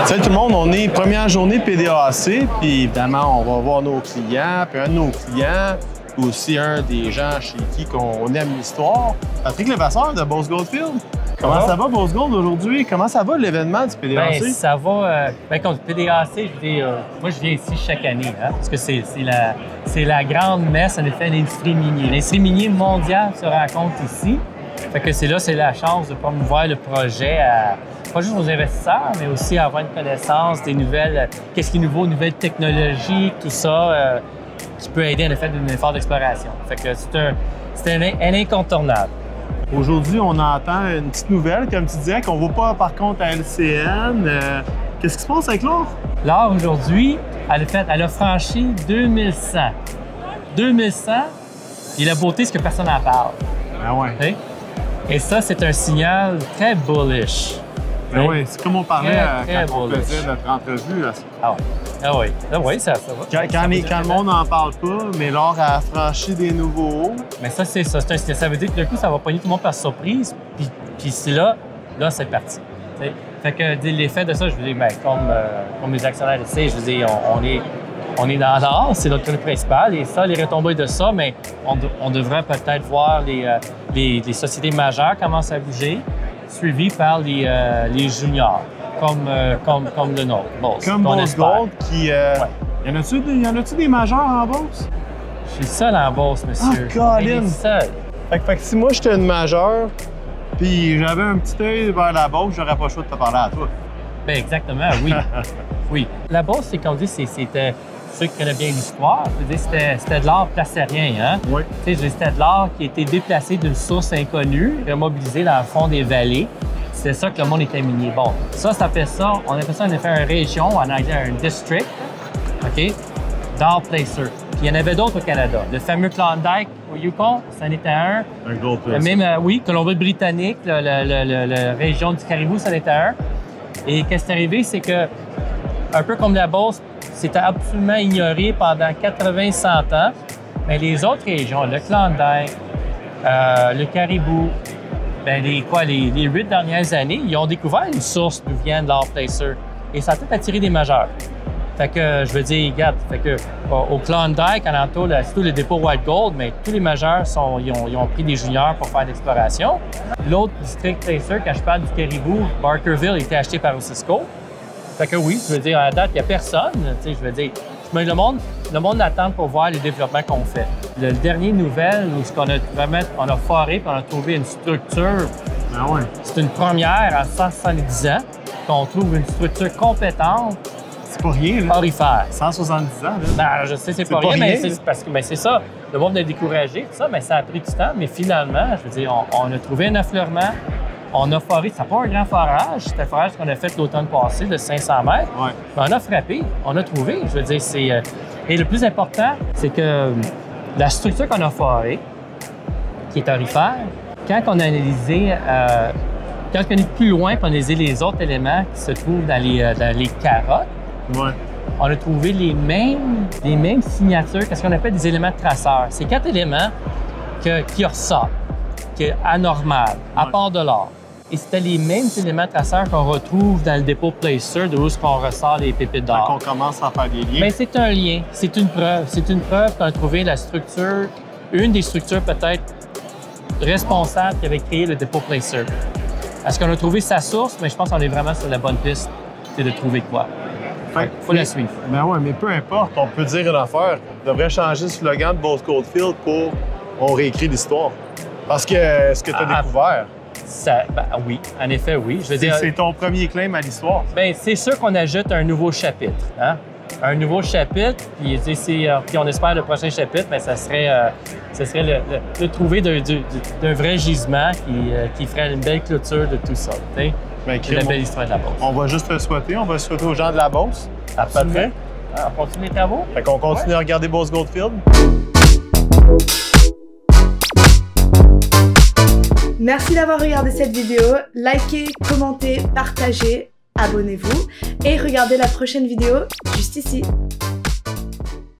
Salut tout le monde, on est première journée PDAC, puis évidemment, on va voir nos clients, puis un de nos clients, aussi un des gens chez qui on aime l'histoire, Patrick Levasseur de Beauce Goldfield. Comment ça va, Beauce Gold, aujourd'hui? Comment ça va, l'événement du PDAC? Bien, ça va. Comme PDAC, moi, je viens ici chaque année, hein, parce que c'est la grande messe, en effet, l'industrie minière. L'industrie minière mondiale se rencontre ici. Fait que c'est la chance de promouvoir le projet pas juste aux investisseurs, mais aussi à avoir une connaissance des nouvelles, qu'est-ce qui est nouveau, nouvelles technologies, tout ça, qui peut aider en effet d'un effort d'exploration. Fait que c'est un incontournable. Aujourd'hui, on entend une petite nouvelle, comme tu disais, qu'on ne voit pas par contre à LCN. Qu'est-ce qui se passe avec l'or? L'or, aujourd'hui, elle a franchi 2100. 2100, et la beauté, c'est que personne n'en parle. Ah ouais. Okay? Et ça, c'est un signal très bullish. Ben oui, c'est comme on parlait quand on faisait notre entrevue. Ah oui, ça va. Quand le monde n'en parle pas, mais l'or a franchi des nouveaux hauts. Mais ça, c'est ça. Ça veut dire que du coup, ça va pogner tout le monde par surprise. Puis c'est là, c'est parti. T'sais? Fait que l'effet de ça, je veux dire, comme les actionnaires le savent, je veux dire, on est dans l'or, c'est notre produit principal. Et ça, les retombées de ça, mais on devrait peut-être voir les sociétés majeures commencer à bouger, suivies par les juniors, comme le nôtre. Comme Beauce Gold, qui... Y en a-tu des majeurs en bourse? Je suis seul en bourse, monsieur. Ah, Colin! Je suis seul. Fait que si moi, j'étais une majeure, puis j'avais un petit œil vers la bourse, j'aurais pas le choix de te parler à toi. Bien, exactement, oui. Oui. La bourse, c'est comme dit, c'était... Ceux qui connaissent bien l'histoire, je veux dire, c'était de l'or placérien, hein? Oui. Tu sais, c'était de l'or qui a été déplacé d'une source inconnue, remobilisé dans le fond des vallées. C'est ça que le monde était minier. Bon, ça fait ça. On appelle ça en effet une région, en anglais un district, OK? D'or placer. Puis il y en avait d'autres au Canada. Le fameux Klondike au Yukon, c'en était un. Un gold placer. Même, oui, Colombie-Britannique, la région du Caribou, c'en était un. Et qu'est-ce qui est arrivé, c'est que, un peu comme la bourse, c'était absolument ignoré pendant 80-100 ans. Mais les autres régions, le Klondike, le Caribou, les 8 dernières années, ils ont découvert une source d'où vient l'or placer. Et ça a tout attiré des majeurs. Fait que, je veux dire, regarde, au Klondike, en entour, surtout le dépôt White Gold, mais tous les majeurs, ils ont pris des juniors pour faire l'exploration. L'autre district placer, quand je parle du Caribou, Barkerville, était acheté par Osisko. Fait que oui, je veux dire, à la date, il n'y a personne. Je veux dire, mais le monde attend pour voir les développements qu'on fait. Le dernier nouvelle, où on a foiré et on a trouvé une structure. Ah ouais. C'est une première en 170 ans qu'on trouve une structure compétente. C'est pas rien, là. Aurifère. 170 ans, là. Ben, je sais, c'est pas rien, mais c'est parce que c'est ça. Le monde a découragé, tout ça, mais ça a pris du temps. Mais finalement, je veux dire, on a trouvé un affleurement. On a foré, c'est pas un grand forage, c'était un forage qu'on a fait l'automne passé de 500 mètres. Ouais. Mais on a frappé, on a trouvé. Je veux dire, et le plus important, c'est que la structure qu'on a forée, qui est aurifère, quand on a analysé, quand on est plus loin pour analyser les autres éléments qui se trouvent dans les carottes, ouais, on a trouvé les mêmes signatures, qu'est-ce qu'on appelle des éléments traceurs. C'est 4 éléments qui ressortent, qui est anormal, à part de l'or. Et c'était les mêmes éléments traceurs qu'on retrouve dans le dépôt placer, d'où on ressort les pépites d'or. Donc, on commence à faire des liens. Bien, c'est un lien, c'est une preuve. C'est une preuve qu'on a trouvé la structure, une des structures peut-être responsables qui avait créé le dépôt placer. Est-ce qu'on a trouvé sa source? Mais je pense qu'on est vraiment sur la bonne piste, c'est de trouver quoi. Il faut la suivre. Ben oui, mais peu importe, on peut dire une affaire. On devrait changer le slogan de Beauce Goldfield pour « On réécrit l'histoire ». Parce que ce que tu as découvert... oui, en effet, oui. Je veux dire, c'est ton premier claim à l'histoire. Bien, c'est sûr qu'on ajoute un nouveau chapitre. Hein? Un nouveau chapitre, puis on espère le prochain chapitre, mais ça serait le trouver d'un vrai gisement qui ferait une belle clôture de tout ça. C'est la belle histoire de la Beauce. On va juste le souhaiter. On va le souhaiter aux gens de la Beauce. À peu près. On continue les travaux. Fait qu'on continue à regarder Beauce Goldfield. Merci d'avoir regardé cette vidéo. Likez, commentez, partagez, abonnez-vous et regardez la prochaine vidéo juste ici.